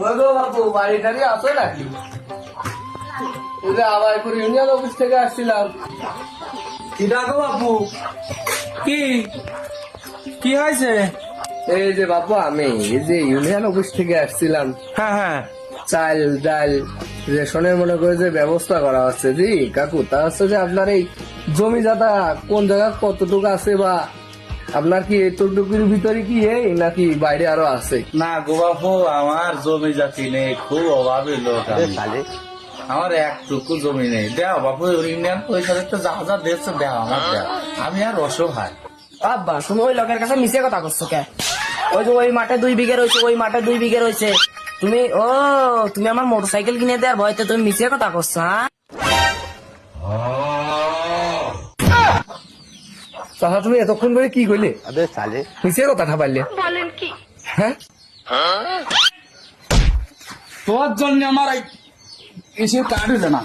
বাবু বাড়ি টাড়ি আসো নাকি? আবার ইউনিয়ন অফিস থেকে আসছিলাম। কি ডাকো বাপু? কি কি হয়েছে? এই যে বাবু আমি এই যে ইউনিয়ন অফিস থেকে আসছিলাম। হ্যাঁ হ্যাঁ, চাল ডাল রেশনের মনে করে যে ব্যবস্থা করা হচ্ছে। জি কাকু, তা হচ্ছে যে আপনার এই জমি জায়গা কোন জায়গা কতটুকু আছে, বা আপনার কি এতটুকুর ভিতরে কি এই নাকি বাইরে আরো আছে? না গো বাপু, আমার জমি জাতি নেই, খুব অভাবী লোক আমি। আমার একটুকু জমি নেই। দেও বাপু, ইউনিয়ন পরিষদের তো যা যা দিচ্ছে দেও, আমার দেও, আমি আর অসহায়। আব্বা তুমি ওই লোকের কাছে মিশে কথা করছো কে? ওই যে ওই মাঠে 2 বিঘে রয়েছে, ওই মাঠে 2 বিঘে রয়েছে। তুমি আমার মোটরসাইকেল কিনে দেওয়ার ভয়তে তুমি মিশে কথা করছো, হ্যাঁ? চাচা তুমি এতক্ষণ ধরে কি করলে? মিশে কথা পারলে বলেন কি? হ্যাঁ? তোর জন্য আমার এসে কাট হইল না।